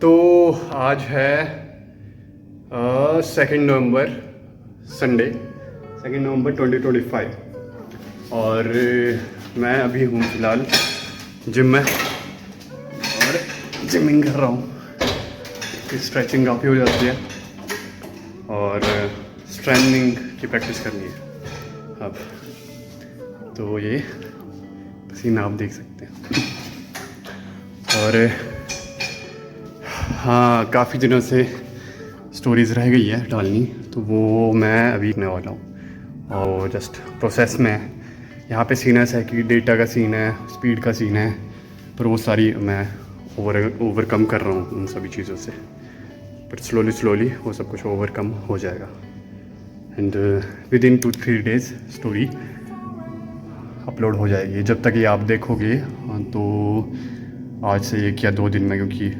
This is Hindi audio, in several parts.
तो आज है 2 नवंबर, संडे, 2 नवंबर 2025 और मैं अभी हूँ फ़िलहाल जिम में और जिमिंग कर रहा हूँ। स्ट्रेचिंग काफ़ी हो जाती है और स्ट्रेंथनिंग की प्रैक्टिस करनी है अब। तो ये पसीना आप देख सकते हैं। और हाँ, काफ़ी दिनों से स्टोरीज़ रह गई है डालनी, तो वो मैं अभी करने वाला हूँ और जस्ट प्रोसेस में है। यहाँ पे सीन ऐसा है कि डेटा का सीन है, स्पीड का सीन है, पर वो सारी मैं ओवरकम कर रहा हूँ उन सभी चीज़ों से। बट स्लोली वो सब कुछ ओवरकम हो जाएगा and with in 2-3 days story upload हो जाएगी। जब तक ये आप देखोगे तो आज से 1 या 2 दिन में, क्योंकि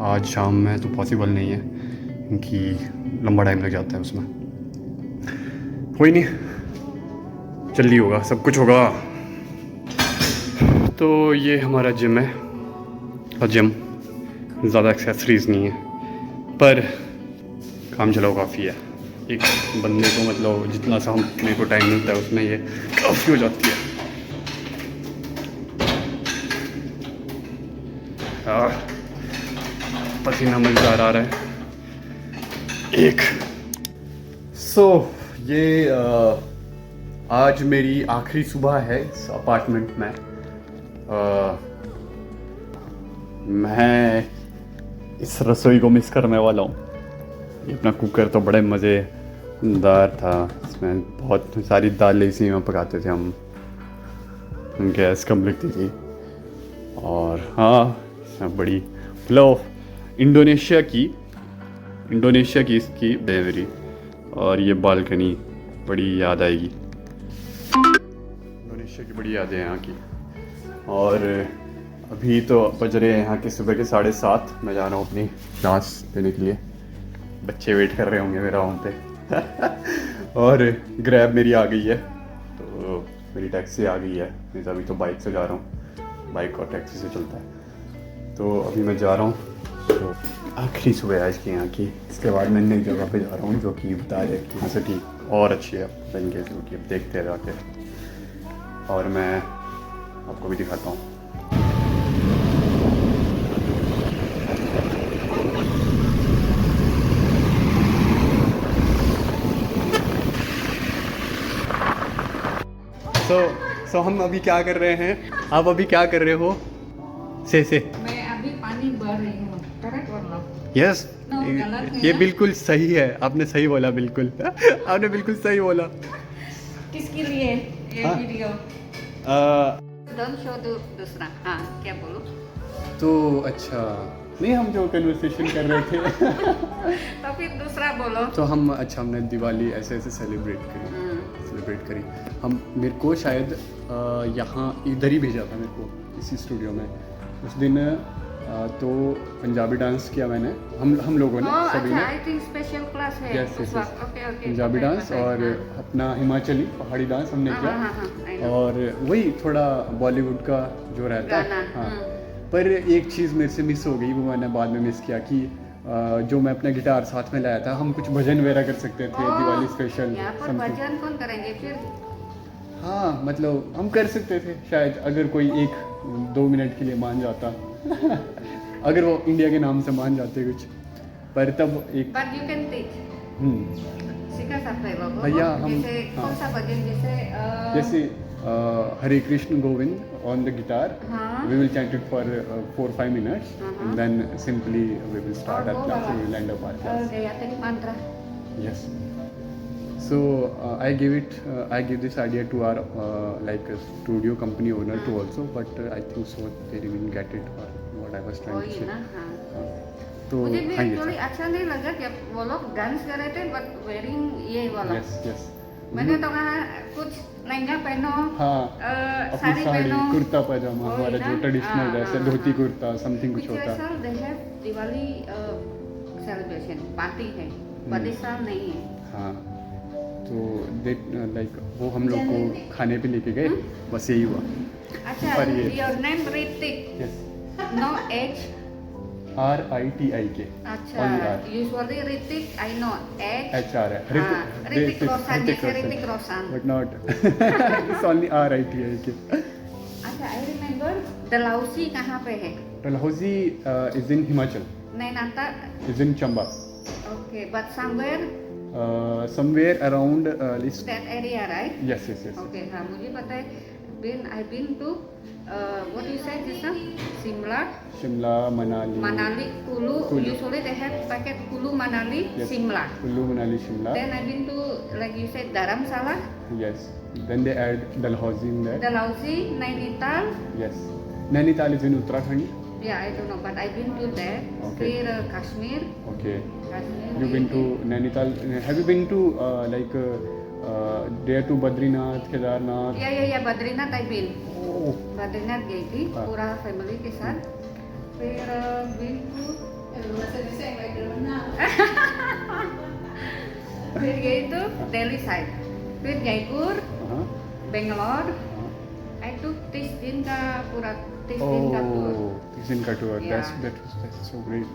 आज शाम में तो पॉसिबल नहीं है क्योंकि लंबा टाइम लग जाता है उसमें। कोई नहीं, जल्दी होगा, सब कुछ होगा। तो ये हमारा जिम है और जिम ज़्यादा एक्सेसरीज़ नहीं है पर काम चलाओ काफ़ी है। एक बंदे को मतलब जितना सा हम मेरे को टाइम मिलता है उसमें ये काफ़ी हो जाती है। पसीना मज़ेदार आ रहा है एक। ये आज मेरी आखिरी सुबह है इस अपार्टमेंट में। मैं इस रसोई को मिस करने वाला हूँ। ये अपना कुकर तो बड़े मज़ेदार था, इसमें बहुत सारी दालें इसी में पकाते थे हम, गैस कम लगती थी। और हाँ, बड़ी मतलब इंडोनेशिया की इसकी मेरी, और ये बालकनी बड़ी याद आएगी। इंडोनेशिया की बड़ी यादें हैं यहाँ की। और अभी तो बज रहे हैं यहाँ के सुबह के 7:30। मैं जा रहा हूँ अपनी क्लास देने के लिए। बच्चे वेट कर रहे होंगे मेरा वहाँ पे। और ग्रैब मेरी आ गई है, तो मेरी टैक्सी आ गई है। नहीं तो अभी तो बाइक से जा रहा हूँ, बाइक और टैक्सी से चलता है। तो अभी मैं जा रहा हूँ, तो आखिरी सुबह आज की यहाँ की। इसके बाद मैं नई जगह पे जा रहा हूँ जो कि बता रहे कि यहाँ से ठीक और अच्छी है तरीके से, क्योंकि अब देखते हैं जाके और मैं आपको भी दिखाता हूँ। सो हम अभी क्या कर रहे हैं? आप अभी क्या कर रहे हो? से मैं अभी पानी भर रही हूँ। करेक्ट बोलो। यस, गलत है ये ना? बिल्कुल सही है, आपने सही बोला, बिल्कुल। आपने बिल्कुल सही बोला। किसके लिए ये हाँ? वीडियो? डोंट शो दूसरा। हाँ, क्या बोलो? तो अच्छा, नहीं, हम जो कन्वर्सेशन कर रहे थे। तो फिर दूसरा बोलो। तो हमने दिवाली ऐसे सेलिब्रेट करी। हम मेरे को शायद यहाँ इधर ही भेजा था, मेरे को इसी स्टूडियो में उस दिन। तो पंजाबी डांस किया मैंने, हम लोगों ने सभी ने। आई थिंक स्पेशल क्लास है उस वक्त। ओके पंजाबी डांस और अपना हिमाचली पहाड़ी डांस हमने किया, और वही थोड़ा बॉलीवुड का जो रहता है। हाँ, पर एक चीज़ मेरे से मिस हो गई, वो मैंने बाद में मिस किया कि जो मैं अपना गिटार साथ में लाया था, हम कुछ भजन वगैरह कर सकते थे दिवाली स्पेशल। यहाँ पर भजन कौन करेंगे फिर? हाँ, मतलब हम कर सकते थे शायद, अगर कोई 1-2 मिनट के लिए मान जाता। अगर वो इंडिया के नाम से मान जाते कुछ, पर तब एक बट यू कैन टीच, सिखा सकते हो लोग। भैया हम जैसे कौन सा भजन? जैसे Hare Krishna Govind on the guitar, we will chant it for 4-5 minutes and then simply we will start our class and we will end up our class. Gayatri mantra. Yes. So I give this idea to our like a studio company owner too also, but I think so they didn't get it or what I was trying to say. हाँ, तो मुझे भी हाँ, एक्चुअली अच्छा नहीं लगा जब वो लोग डांस कर रहे थे, बट वेयरिंग ये वाला। yes. मैंने तो कहा कुछ लहंगा पहनो, हाँ, साड़ी पहनो, कुर्ता पजामा हमारा जो ट्रेडिशनल जैसे धोती कुर्ता समथिंग कुछ होता है। They have Diwali celebration party है, पर इस साल नहीं है। हाँ, तो लाइक वो हम लोग को खाने पे लेके गए, बस यही हुआ। अच्छा, your name Ritik, yes, no H, RITIK. अच्छा, Only R. usually Ritik I know H. HR है. Ritik Roshan जैसे Ritik Roshan. But not. It's only RITIK. अच्छा, I remember Dalhousie कहाँ पे है? Dalhousie is in Himachal. नैनाता. Is in Chamba. Okay, but somewhere Somewhere around this. that area, right? Yes. Okay, हाँ मुझे पता है. I've been to what you said just now? Shimla, Manali. Kulu. Kulu. Usually they have packet Kulu, Manali, Yes. Shimla. Kullu, Manali, Shimla. Then I've been to, like you said, Dharamsala, Yes. Then they add Dalhousie in there. Dalhousie, Nainital. Yes. Nainital is in Uttarakhand. Yeah, I don't know, but I've been to there. Okay. फिर Kashmir. Okay. Kashmir. You've been to Nainital. Have you been to there to Badrinath, Kedarnath? Yeah, Badrinath I've been. Oh. Badrinath गई थी हाँ. पूरा फैमिली के साथ. फिर been to फिर गई तो दिल्ली साइड. फिर Jaipur, Uh-huh. Bangalore. I took 30 दिन का पूरा 30 दिन का tour. Oh, this in Katua. Yeah. That's so great.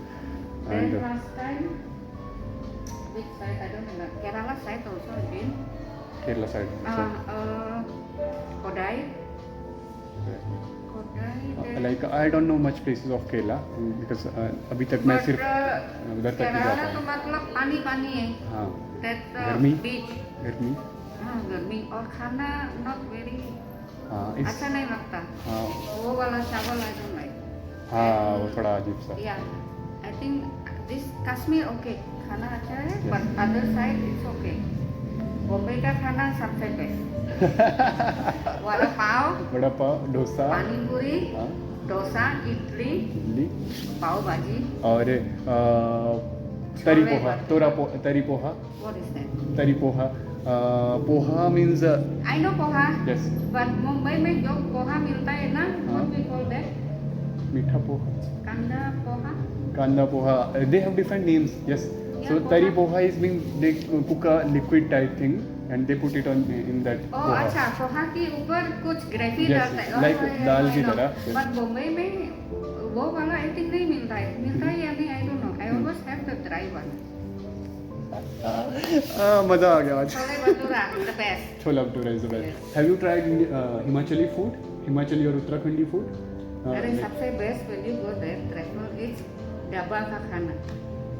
Then And last time, which side I don't know. Kerala side also I've been. Kerala side. Kodai. Then Like I don't know much places of Kerala because अभी तक मैं but, सिर्फ उधर तक ही केरला जाता तो हूँ. मतलब पानी है. हाँ. That गर्मी? beach. गर्मी. हाँ गर्मी और खाना not very हाँ. अच्छा नहीं लगता. हाँ. वो वाला चावल I don't like. हाँ वो थोड़ा अजीब सा. Yeah, I think this Kashmir okay. खाना अच्छा है, Yes. but other side it's okay. Bombay का खाना सबसे बेस्ट. वड़ा पाव, वड़ा पाव, डोसा, पानी पूरी, हाँ, डोसा, इडली, इडली पाव भाजी. और तरी पोहा, तरी पोहा, What is that? तरी poha. Poha means I know poha, yes, but Mumbai में जो पोहा मिलता है ना, what we call that? मीठा पोहा, कांदा पोहा. कांदा poha. They have different names. Yes. So Yeah, tari poha. poha is means they cook a liquid type thing and they put it on in that Oh poha. अच्छा, पोहा के ऊपर कुछ ग्रेवी Yes, डालता है. like दाल की तरह, yes. But मुंबई में वो वाला I think नहीं मिलता है. मिलता है या नहीं I don't know. I always have the dry one. मजा आ गया आज. Chole bhatura the best. Chhola bhatura is the best. Yes. Have you tried Himachali food? Himachali or Uttarakhandi food? अरे सबसे best when you go there travel is dhaba का खाना.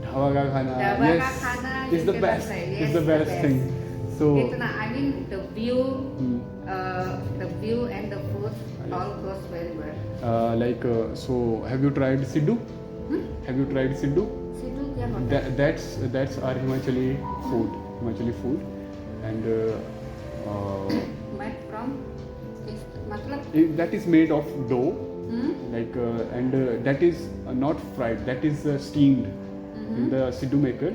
ढाबा का खाना. ढाबा का Yes. खाना It's the you best. cannot say. It's Yes, the best thing. So. Kitna, I mean the view, Hmm. the view and the food all goes very well. So have you tried Siddu? Have you tried Siddu? Sidhu क्या होता है? That's our Himachali food, and Made from मतलब that is made of dough, hmm? and that is not fried, that is steamed in the Siddu maker,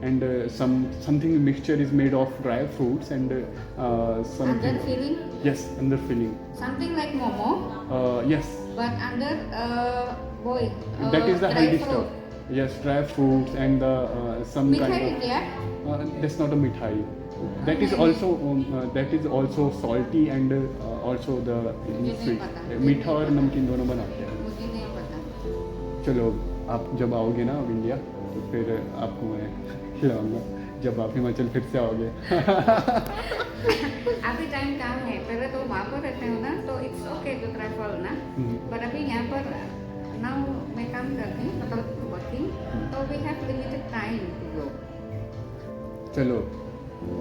and something mixture is made of dry fruits and Under something. filling Yes, under filling. something like momo, Yes, but under that is the dry healthy fruit. stuff. Yes, dry fruits and some Mithai kind of. क्या? That's not a mithai. That is also salty and also the नहीं sweet. पता. मीठा और नमकीन दोनों बनाते हैं. मुझे नहीं पता. चलो आप जब आओगे ना अब इंडिया तो फिर आपको मैं खिलाऊंगा जब आप हिमाचल फिर से आओगे. अभी टाइम कहाँ है? पहले तो वहाँ पर रहते हो ना, तो इट्स ओके टू ट्रैवल ना. पर अभी यहाँ पर नाउ मैं काम करती हूँ, मतलब वर्किंग, तो we have limited time to go. चलो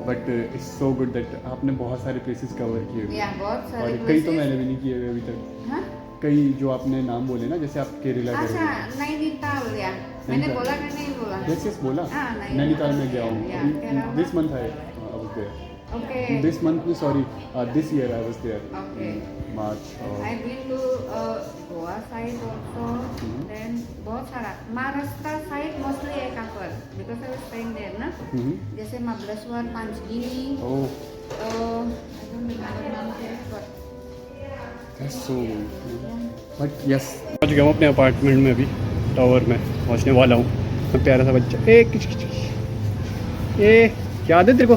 but it's so good that आपने बहुत सारे प्लेसेस कवर किए हुए या बहुत और सारे कई तो places. मैंने भी नहीं किए हुए अभी तक. हाँ? कई जो आपने नाम बोले ना जैसे आप केरला अच्छा, गए. नैनीताल या मैंने नैनीताल. बोला कि नहीं बोला? Yes, बोला. हाँ, नैनीताल में गया Yeah, हूँ. Kerala. This month I was there. Okay. This month, sorry, this year I was there. Okay. March. I've been to Goa side also, then बहुत सारा Maharashtra side mostly I cover because I was staying there ना. जैसे Mahabaleshwar, Panchgani, Oh, I don't remember नाम क्या है, but that's so good. But yes. पहुँच गया हूँ अपने अपार्टमेंट में अभी टावर में पहुँचने वाला हूँ. प्यारा सा बच्चा. ए किच किच किच. ए क्या आदत तेरे को?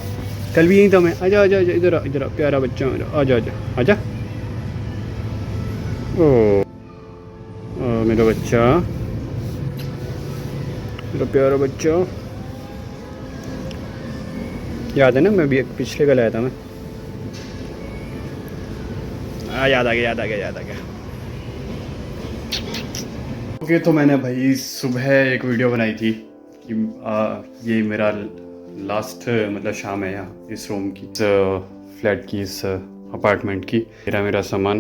कल भी यहीं था मैं. आजा आजा आजा इधर आ प्यारा बच्चा मेरा. आजा आजा आजा. ओ मेरा बच्चा मेरा प्यारा बच्चा, याद है ना मैं भी एक पिछले का लाया था मैं। याद आ गया। ओके तो मैंने भाई सुबह एक वीडियो बनाई थी कि ये मेरा लास्ट मतलब शाम है यहाँ इस रूम की, इस फ्लैट की, इस अपार्टमेंट की। मेरा सामान,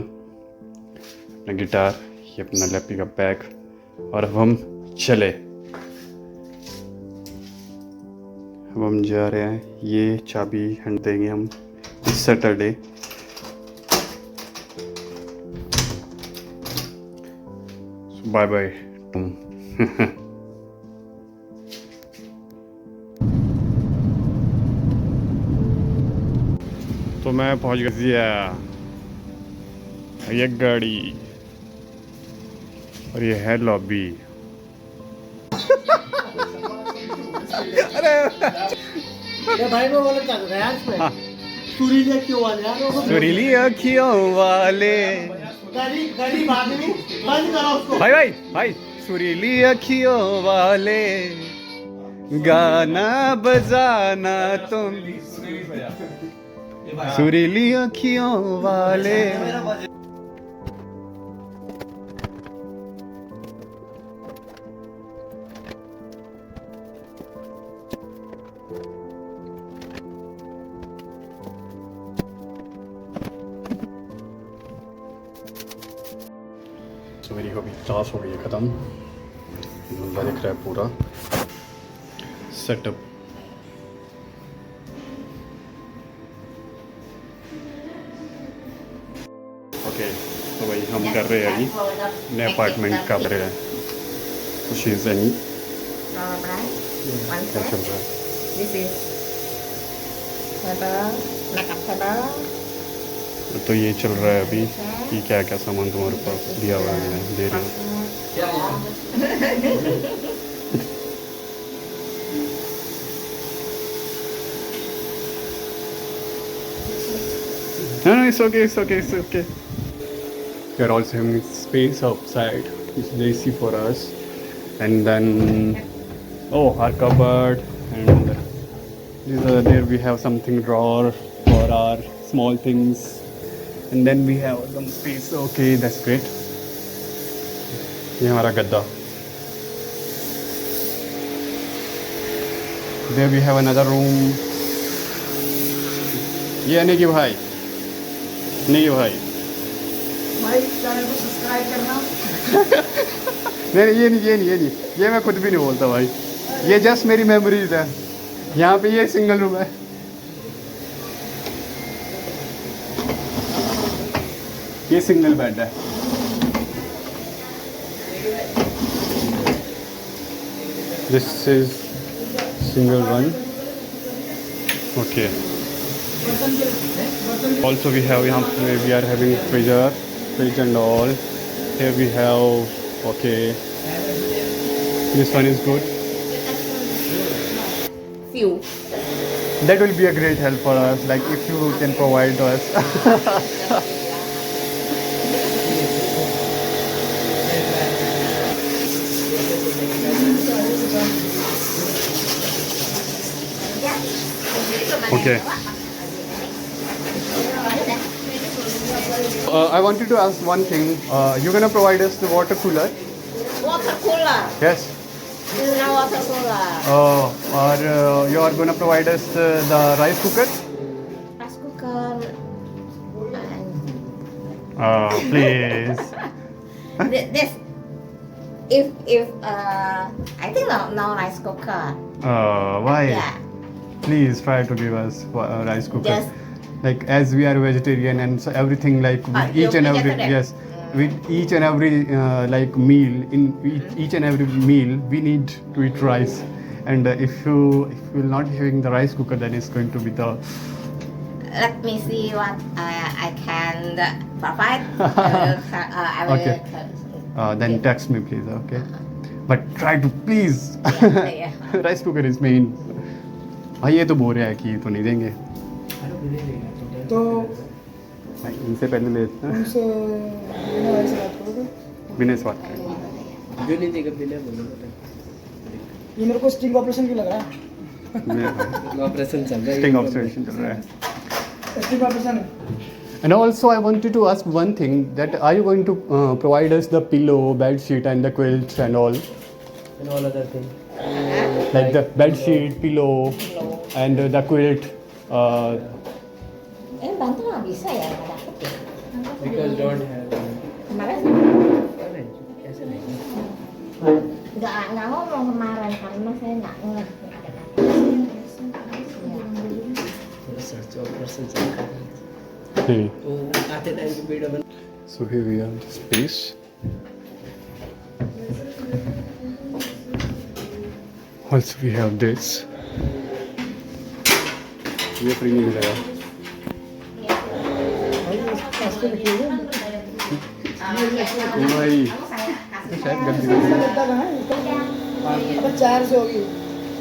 अपना गिटार, ये अपना लैपी का बैग, और अब हम चले। अब हम जा रहे हैं, ये चाबी हैंड देंगे हम इस सैटरडे। बाय बाय तुम। तो मैं पहुंच गया, ये गाड़ी और ये है लॉबी। ये भाई वो वाला चल रहा है इसमें। सुरीले क्यों वाले यार? सुरीली अखियों वाले। गरीब आदमी बंद करो उसको। भाई सुरीली अखियों वाले, गाना बजाना तुम, सुरीली अखियों वाले। तो मेरी कभी क्लास हो गई है ख़त्म। बंदा दिख रहा है पूरा सेटअप। ओके तो भाई हम कर रहे हैं अभी नए अपार्टमेंट का कर रहे हैं। कुछ चीज़ नहीं क्या चल रहा है। This is table, makeup table. तो ये चल रहा है अभी कि क्या क्या सामान तुम्हारे पास दिया हुआ है, मैं दे रही हूँ। No, it's okay. We are also having space outside. It's AC for us, and then our cupboard, and there we have something drawer for our small things, and then we have some space. Okay, that's great. ये हमारा गद्दा. There we have another room. ये नहीं कि भाई भाई चैनल को सब्सक्राइब करना। नहीं ये नहीं, ये मैं खुद भी नहीं बोलता भाई, ये जस्ट मेरी मेमोरीज है। यहाँ पे ये सिंगल रूम है। ये सिंगल बेड है। This is single one. Okay also we have we are having fridge and all. Here we have, okay, this one is good. Few. That will be a great help for us, like if you can provide us. Okay. I wanted to ask one thing. You're gonna provide us the water cooler? Water cooler. Yes. This is a water cooler. Or you are gonna provide us the rice cooker? Rice cooker. Please. This. If I think no rice cooker. Why? Yeah. Please try to give us rice cooker. Just. Like as we are vegetarian and so everything, like with each and every with each and every like meal, in each and every meal we need to eat rice, and if you will not having the rice cooker, then it's going to be the Let me see what I can provide. I will. Okay. Then text me please, okay? But try to please. Yeah. Rice cooker is main. भाई ये तो बोल रहा है कि तो नहीं देंगे, तो इनसे पहले ले लेते हैं। उनसे बिना ऐसे बात करोगे? बिना इस बात करें। जो नहीं देगा बिना बोलो। ये मेरे को स्टिंग ऑपरेशन क्यों लग रहा है? ऑपरेशन चल रहा है, स्टिंग ऑब्जर्वेशन चल रहा है. स्टिंग ऑपरेशन है. And also I wanted to ask one thing, that are you going to provide us the pillow, bed sheet and the quilts and all? and all other thing. Like the bed sheet, pillow and the quilt. Bantu nggak bisa ya, nggak dapet ya. Because don't have. Kemarin nggak ngomong kemarin karena saya nggak ngeh. Research operation चल रहा है. Okay. तो आते टाइम पे वीडियो बना. So here we have the space. Also we have this. ये फ्री नहीं मिलेगा. ऐसे रखिए. भाई तो शायद गंदी लग रही है. लगता कहाँ है? अब 4 से होगी.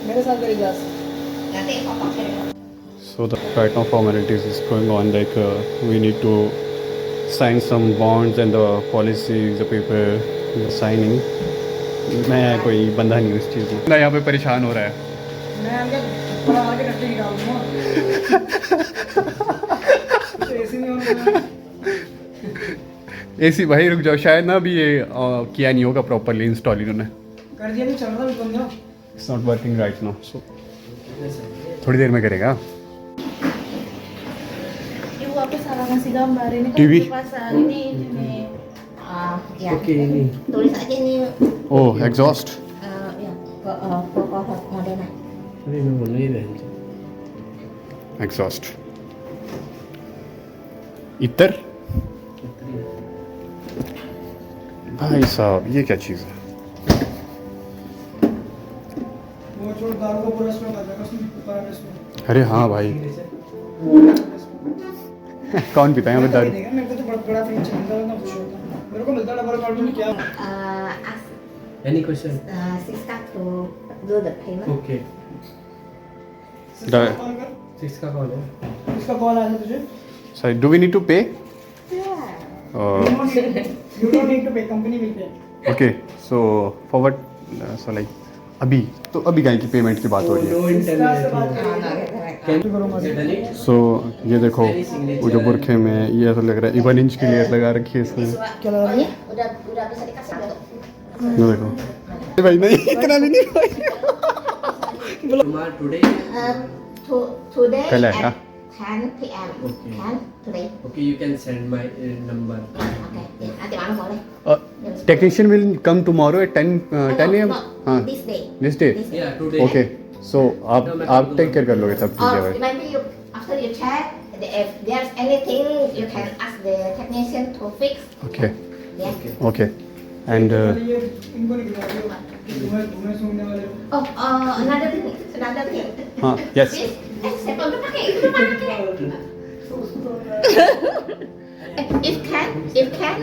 मेरे साथ करी जास. Nanti foto kirim. So the right now formalities is going on, like we need to sign some bonds and the policies, the paper, the signing. मैं कोई बंदा नहीं हूँ इस चीज़ में. मैं यहाँ पे परेशान हो रहा है. मैं आगे बड़ा आगे रखते ही डालूंगा. तो ऐसे नहीं होना. AC भाई रुक जाओ, शायद ना अभी ये किया नहीं होगा प्रॉपरली इंस्टॉल इन्होंने. कर दिया नहीं चल रहा भी बंदा. It's not working right now. So थोड़ी देर में करेगा. Ibu aku salah ngasih gambar ini kan TV. dipasang ini. Ya. Oke ini. Tulis aja nih. Oh, exhaust. Ya, pokok modelnya. अरे मैं बोल नहीं रहा. Exhaust. इतर. भाई साहब ये क्या चीज़ है? वो छोड़ दारू को पूरा इसमें कर देगा. उसमें ऊपर इसमें. अरे हाँ भाई. कौन पीता है यहाँ पे दारू? मेरे को तो बड़ा बड़ा फ्रिज मिलता है ना कुछ होता. मेरे को मिलता है डबल कार्टून क्या? Ask Any question? Siska to do the payment. Okay. The- call कर. 6 का कॉल है. इसका कॉल आया तुझे? Sorry, do we need to pay? Yeah. You don't need to pay. Company will pay. Okay, so for what? So like अभी तो अभी क्या की पेमेंट की बात हो रही है. No इसका से बात internet. करेंगे. Can तो करूँगा. you done it? सो ये देखो वो जो बुरखे में ये ऐसा लग रहा है 1 इंच की लेयर लगा रखी है इसमें. क्या लगा रही है? Udah bisa dikasih belum? ये देखो. भाई नहीं इतना भी नहीं भाई. Tomorrow today. Today Kala, at ah. 10 p.m. Okay. Kan? Today. Okay, you can send my number. Okay. Ya, nanti malam boleh. Technician will come tomorrow at 10 AM. No, हाँ this day. This day. This day. Yeah, today. Okay so आप टेक केयर कर लोगे सब चीज़ें Or भाई. maybe you after you check, if there's anything you can ask the technician to fix. Okay Yeah. Okay and ये इनको नहीं गिरा रही हो. तुम्हें सूंघने वाले हो. Oh, another thing. हाँ yes. This, saya belum pakai, itu pakai. If can,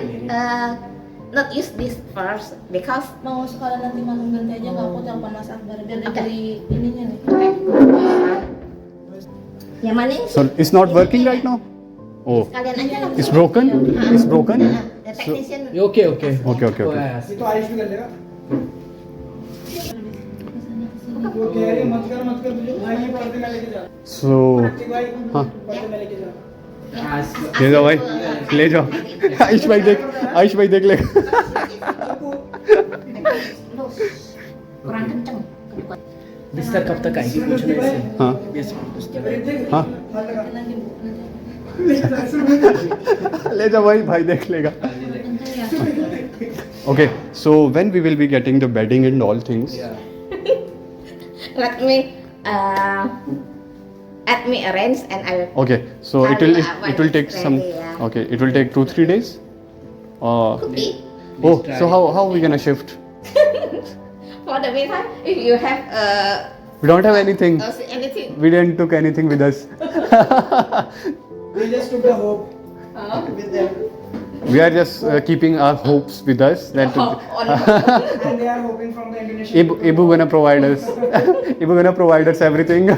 not use this first because Mau sekalian nanti malam ganti aja nggak aku telepon Mas Akbar biar dia Oke. beli ininya nih. yang mana ini? So it's not working right now. Oh, Kalian aja lah. it's broken. It's broken. The technician. Okay, okay. Okay, okay, okay. ये तो आयुष भी कर लेगा. वो कह रही है मत कर तुझे. भाई ये पर्दे में लेके जा. So ठीक भाई. हाँ पर्दे में लेके जा. ले जाओ भाई ले जाओ. आयुष भाई देख लेगा. Kurang kenceng. बिस्तर कब तक आएगी पूछना इससे. हाँ Yes, बिस्तर. हाँ हाथ लगा. Nanti Bu, nanti. ले जाओ भाई देख लेगा. Okay, so when we will be getting the bedding and all things. Yeah. Let me arrange and I will. Okay, so I it will will take some. ready, yeah. Okay, it will take 2-3 days. Could be. Oh, so how we gonna shift? For the meantime, if you have We don't have anything. anything, We didn't took anything with us. We just took the hope with them. We are just keeping our hopes with us that on And they are hoping from the Indonesian. Ibu gonna provide us. Ibu gonna provide us everything.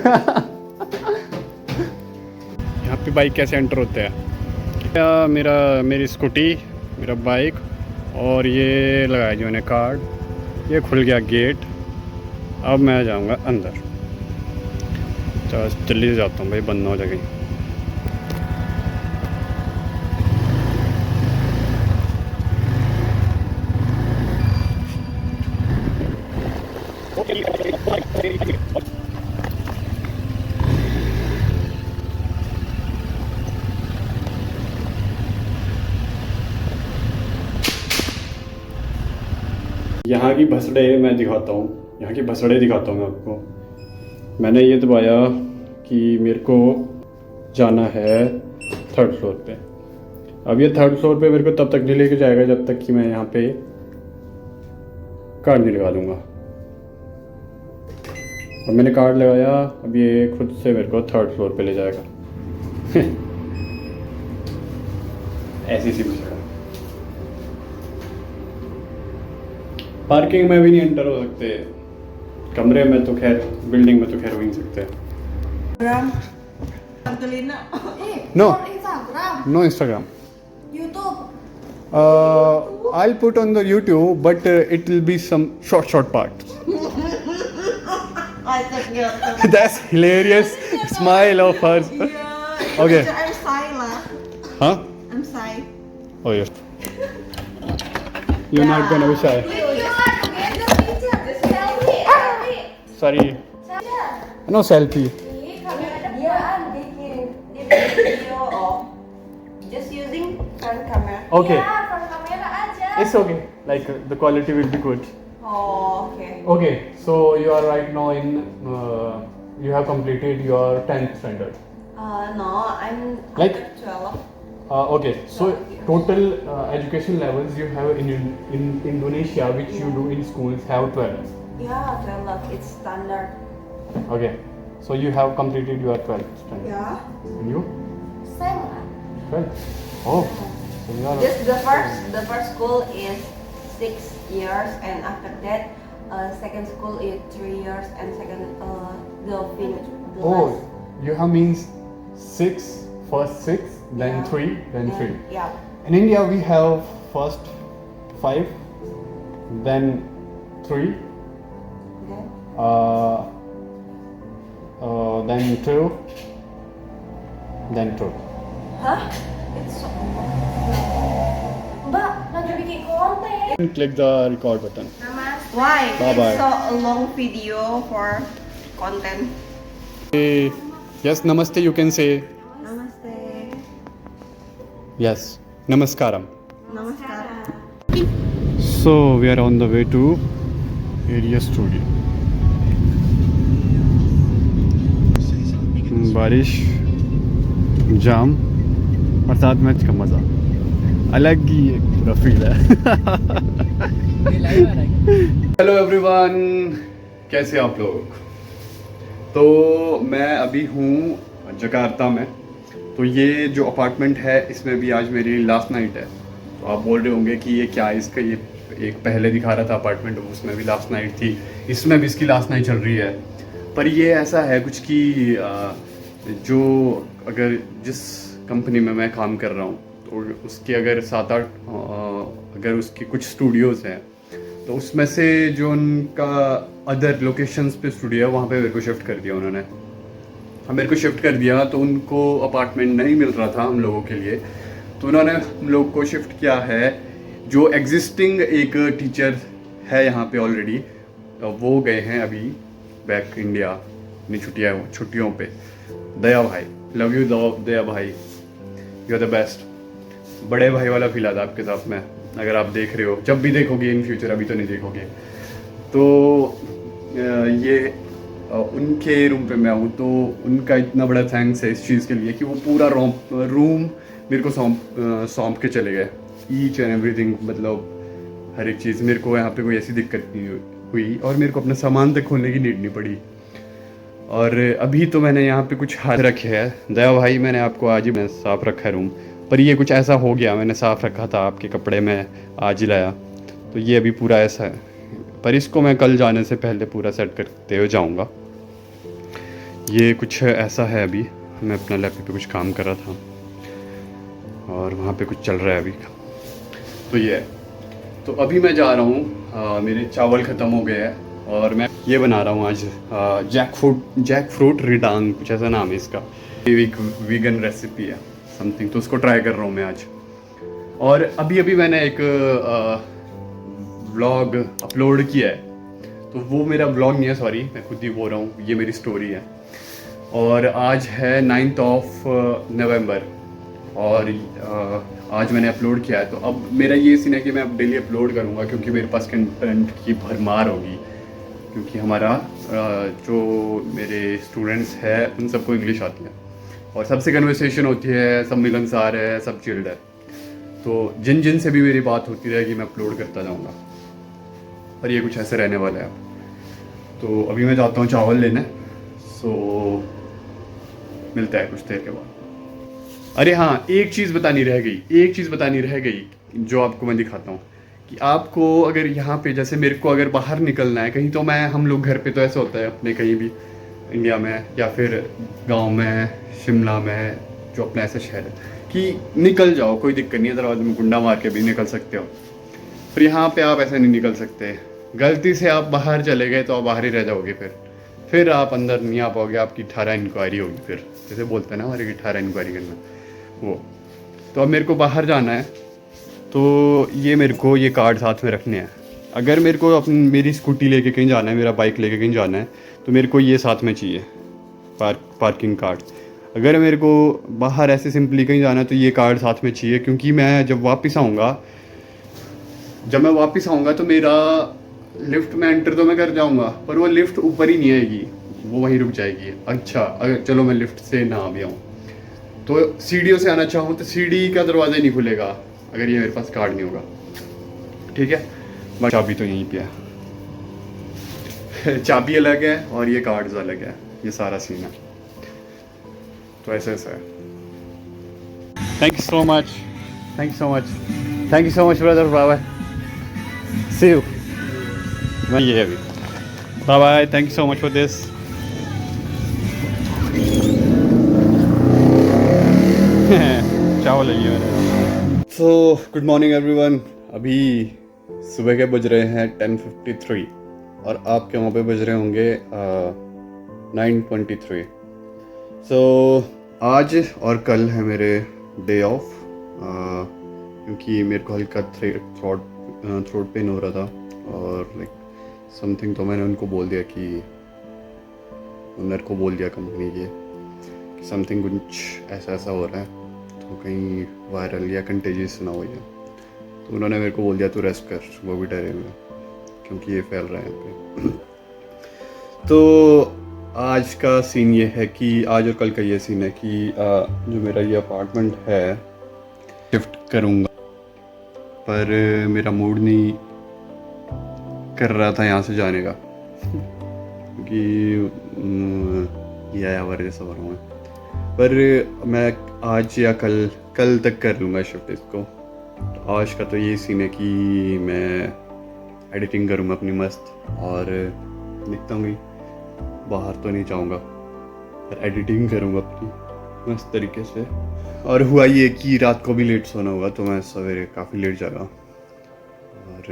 यहाँ पे बाइक कैसे एंटर होता है? मेरी स्कूटी, मेरा बाइक और ये लगाया जो मैंने कार्ड. ये खुल गया गेट अब मैं जाऊंगा अंदर। तो जल्दी से जाता हूँ भाई, बंद ना हो जाएगी। यहाँ की भसड़े मैं दिखाता हूँ, यहाँ की भसड़े दिखाता हूँ मैं आपको। मैंने ये दबाया कि मेरे को जाना है 3rd फ्लोर पे। अब ये 3rd फ्लोर पे मेरे को तब तक नहीं लेके जाएगा जब तक कि मैं यहाँ पे कार्ड नहीं लगा दूँगा। अब मैंने कार्ड लगाया, अब ये खुद से मेरे को 3rd फ्लोर पे ले जाएगा। ऐसी सी भसड़ा। पार्किंग में भी नहीं एंटर हो सकते, कमरे में तो खैर, बिल्डिंग में तो खैर हो ही नहीं सकते। No no Instagram, I'll put on the YouTube, but it will be some short parts. That's hilarious smile of hers. Okay. I'm Saila. Huh? I'm Sai. Oh yeah. You're not gonna be shy. Sorry. No selfie. Video of just using front camera. Okay. It's okay. Like the quality will be good. Oh, okay. Okay. So you are right now in. You have completed your 10th standard. No, I'm Like- under 12. Okay, so total education levels you have in Indonesia, which you do in schools, have 12. Yeah, 12. It's standard. Okay, so you have completed your 12th standard. Yeah. And you? Same. 12. Oh, so you are. Just the first school is 6 years, and after that, second school is 3 years, and second the finish. The Oh, last. you have means 6, first 6, then Yeah. 3, then 3. Yeah. In India, we have first 5, then 3, Then then 2, then 2. huh? It's so. Mbak, lagi bikin konten. Click the record button. Why? Bye-bye. It's so a long video for content. Hey, yes, namaste, you can say. Namaste. Yes, namaskaram. Namaskar. So we are on the way to area studio. बारिश, जाम और साथ मैच का मज़ा अलग ही एक पूरा फील है। हेलो एवरीवन, कैसे आप लोग? तो मैं अभी हूँ जकार्ता में। तो ये जो अपार्टमेंट है इसमें भी आज मेरी लास्ट नाइट है। तो आप बोल रहे होंगे कि ये क्या है, इसका ये एक पहले दिखा रहा था अपार्टमेंट, उसमें भी लास्ट नाइट थी, इसमें भी इसकी लास्ट नाइट चल रही है। पर ये ऐसा है कुछ कि जो अगर जिस कंपनी में मैं काम कर रहा हूँ तो उसके अगर 7-8 अगर उसकी कुछ स्टूडियोज़ हैं तो उसमें से जो उनका अदर लोकेशंस पे स्टूडियो है वहाँ पे मेरे को शिफ्ट कर दिया उन्होंने। मेरे को शिफ्ट कर दिया तो उनको अपार्टमेंट नहीं मिल रहा था हम लोगों के लिए, तो उन्होंने हम लोग को शिफ्ट किया है। जो एग्जिस्टिंग एक टीचर है यहाँ पे ऑलरेडी, वो गए हैं अभी बैक इंडिया अपनी छुट्टियों पे। दया भाई, लव यू दया भाई, यू आर द बेस्ट। बड़े भाई वाला फील आता आपके साथ में, अगर आप देख रहे हो, जब भी देखोगे इन फ्यूचर, अभी तो नहीं देखोगे। तो ये उनके रूम पे मैं हूँ, तो उनका इतना बड़ा थैंक्स है इस चीज़ के लिए कि वो पूरा रूम मेरे को सौंप के चले गए। ईच एंड एवरीथिंग, मतलब हर एक चीज़। मेरे को यहाँ पे कोई ऐसी दिक्कत नहीं हुई और मेरे को अपना सामान तक खोलने की नीड नहीं पड़ी। और अभी तो मैंने यहाँ पे कुछ हाथ रखे हैं। दया भाई, मैंने आपको आज ही साफ़ रखा है रूम, पर ये कुछ ऐसा हो गया, मैंने साफ़ रखा था आपके कपड़े में, आज ही लाया, तो ये अभी पूरा ऐसा है। पर इसको मैं कल जाने से पहले पूरा सेट करते हुए जाऊँगा। ये कुछ ऐसा है। अभी मैं अपना लैपटॉप पे कुछ काम कर रहा था और वहाँ पे कुछ चल रहा है अभी। तो ये है। तो अभी मैं जा रहा हूँ, मेरे चावल ख़त्म हो गए हैं और मैं ये बना रहा हूँ आज जैक फ्रूट रिडांग, कुछ ऐसा नाम है इसका। ये एक वीगन रेसिपी है समथिंग, तो उसको ट्राई कर रहा हूँ मैं आज। और अभी मैंने एक व्लॉग अपलोड किया है, तो वो मेरा व्लॉग नहीं है, सॉरी, मैं खुद ही बोल रहा हूँ, ये मेरी स्टोरी है। और आज है 9th of November और आज मैंने अपलोड किया है। तो अब मेरा ये सीन है कि मैं अब डेली अपलोड करूँगा, क्योंकि मेरे पास कंटेंट की भरमार होगी, क्योंकि हमारा जो मेरे स्टूडेंट्स हैं उन सबको इंग्लिश आती है और सबसे कन्वर्सेशन होती है, सब मिलनसार है, सब चिल्ड है। तो जिन से भी मेरी बात होती रहेगी मैं अपलोड करता जाऊँगा, और ये कुछ ऐसे रहने वाला है। तो अभी मैं जाता हूँ चावल लेने, सो मिलता है कुछ देर के बाद। अरे हाँ, एक चीज़ बतानी रह गई जो आपको मैं दिखाता हूँ कि आपको अगर यहाँ पे, जैसे मेरे को अगर बाहर निकलना है कहीं, तो हम लोग घर पे तो ऐसा होता है अपने कहीं भी इंडिया में या फिर गांव में, शिमला में, जो अपना ऐसा शहर है कि निकल जाओ, कोई दिक्कत नहीं है, दरवाजे में कुंडा मार के भी निकल सकते हो। पर यहाँ पे आप ऐसे नहीं निकल सकते। गलती से आप बाहर चले गए तो आप बाहर ही रह जाओगे, फिर आप अंदर नहीं आ पाओगे, आपकी 18 इंक्वायरी होगी। फिर जैसे बोलते हैं ना हमारे की 18 इंक्वायरी करना वो। तो अब मेरे को बाहर जाना है, तो ये मेरे को ये कार्ड साथ में रखने हैं। अगर मेरे को मेरी स्कूटी लेके कहीं जाना है, मेरा बाइक लेके कहीं जाना है, तो मेरे को ये साथ में चाहिए, पार्किंग कार्ड। अगर मेरे को बाहर ऐसे सिंपली कहीं जाना है तो ये कार्ड साथ में चाहिए, क्योंकि मैं जब मैं वापस आऊँगा तो मेरा लिफ्ट में एंटर तो मैं कर जाऊँगा, पर वो लिफ्ट ऊपर ही नहीं आएगी, वो वहीं रुक जाएगी। अच्छा, अगर चलो मैं लिफ्ट से ना भी आऊँ तो सीढ़ियों से आना चाहूँ तो सीढ़ी का दरवाज़ा ही नहीं खुलेगा अगर ये मेरे पास कार्ड नहीं होगा। ठीक है, बस चाबी तो यहीं पे है चाबी अलग है और ये कार्ड्स अलग है, ये सारा सीन है। तो ऐसा है। Thank you so much brother, bye bye, see you. मैं ये है अभी, bye bye, thank you so much for this. चावल लिए मैंने। So good morning everyone. अभी सुबह के बज रहे हैं 10:53 और आपके वहाँ पे बज रहे होंगे 9:23। सो आज और कल है मेरे डे ऑफ, क्योंकि मेरे को हल्का थ्रोट पेन हो रहा था और लाइक समथिंग, तो मैंने उनको बोल दिया कि ओनर को बोल दिया कंपनी के कि समथिंग कुछ ऐसा हो रहा है, तो कहीं वायरल या कंटेजियस ना हो जाए। तो उन्होंने मेरे को बोल दिया तू रेस्ट कर, वो भी डरे हुए क्योंकि ये फैल रहा है यहाँ पे। तो आज का सीन ये है कि आज और कल का ये सीन है कि जो मेरा ये अपार्टमेंट है शिफ्ट करूँगा, पर मेरा मूड नहीं कर रहा था यहाँ से जाने का, क्योंकि ये आया वाला जैसा हो रहा हूँ। पर मैं आज या कल तक कर लूँगा शिफ्ट इसको। तो आज का तो ये सीन है कि मैं एडिटिंग करूँगा अपनी मस्त, और दिखता हूँ बाहर तो नहीं जाऊँगा, पर एडिटिंग करूँगा अपनी मस्त तरीके से। और हुआ ये कि रात को भी लेट सोना होगा, तो मैं सवेरे काफ़ी लेट जागा। और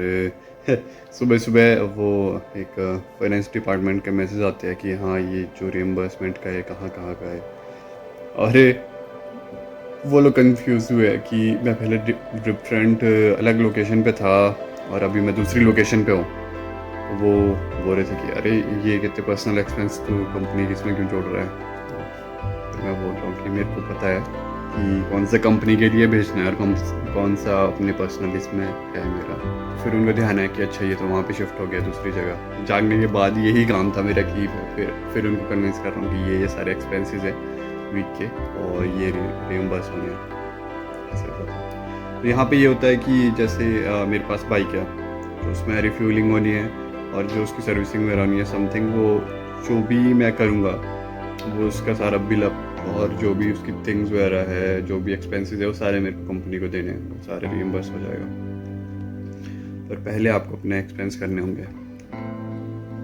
सुबह वो एक फाइनेंस डिपार्टमेंट के मैसेज आते हैं कि हाँ ये जो रिएम्बर्समेंट का है कहाँ का है। और वो लोग कंफ्यूज हुए कि मैं पहले डिफरेंट अलग लोकेशन पे था और अभी मैं दूसरी लोकेशन पे हूँ। तो वो बोल रहे थे कि अरे ये कितने पर्सनल एक्सपेंस तो कंपनी इसमें क्यों जोड़ रहा है। तो मैं बोल रहा हूँ कि मेरे को पता है कि कौन सा कंपनी के लिए भेजना है और कौन सा अपने पर्सनल इसमें है मेरा। फिर उनको ध्यान है कि अच्छा ये तो वहाँ पे शिफ्ट हो गया दूसरी जगह। जागने के बाद यही काम था मेरा कि फिर उनको कन्विंस कर रहा हूँ कि ये सारे एक्सपेंसेस है वीक के और ये रिएम्बर्स होने हैं। तो यहाँ पे ये होता है कि जैसे मेरे पास बाइक है तो उसमें रिफ्यूलिंग होनी है और जो उसकी सर्विसिंग वगैरह होनी है समथिंग, वो जो भी मैं करूँगा वो उसका सारा बिल अप और जो भी उसकी थिंग्स वगैरह है, जो भी एक्सपेंसेस है वो सारे मेरे को कंपनी को देने हैं, वो सारे रिएम्बर्स हो जाएगा। पर पहले आपको अपने एक्सपेंस करने होंगे।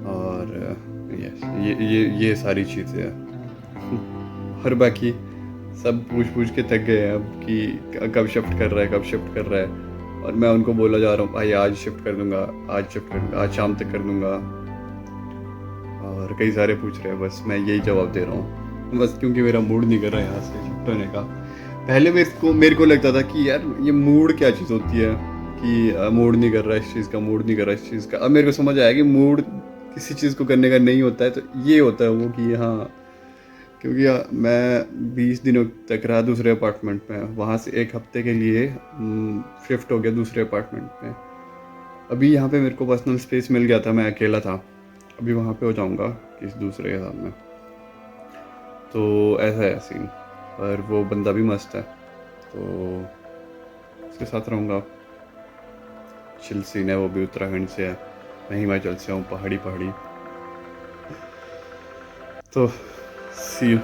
और यस, ये सारी चीज़ें हैं। और बाकी सब पूछ के थक गए हैं अब कि कब शिफ्ट कर रहा है। और मैं उनको बोला जा रहा हूँ भाई आज शिफ्ट कर दूँगा, आज शाम तक कर दूँगा। और कई सारे पूछ रहे हैं, बस मैं यही जवाब दे रहा हूँ बस, क्योंकि मेरा मूड नहीं कर रहा है यहाँ से शिफ्ट होने का। पहले मेरे को लगता था कि यार ये मूड क्या चीज़ होती है, कि मूड नहीं कर रहा इस चीज़ का, मूड नहीं कर रहा इस चीज़ का। अब मेरे को समझ आया कि मूड किसी चीज़ को करने का नहीं होता है, तो ये होता है वो कि हाँ, क्योंकि मैं 20 दिनों तक रहा दूसरे अपार्टमेंट में, वहाँ से 1 हफ्ते के लिए शिफ्ट हो गया दूसरे अपार्टमेंट में। अभी यहाँ पे मेरे को पर्सनल स्पेस मिल गया था, मैं अकेला था, अभी वहाँ पे हो जाऊँगा किसी दूसरे के साथ में। तो ऐसा है सीन, और वो बंदा भी मस्त है, तो उसके साथ रहूँगा। चिल सीन है, वो भी उत्तराखंड से है, मैं हिमाचल से हूँ, पहाड़ी। तो सी यू।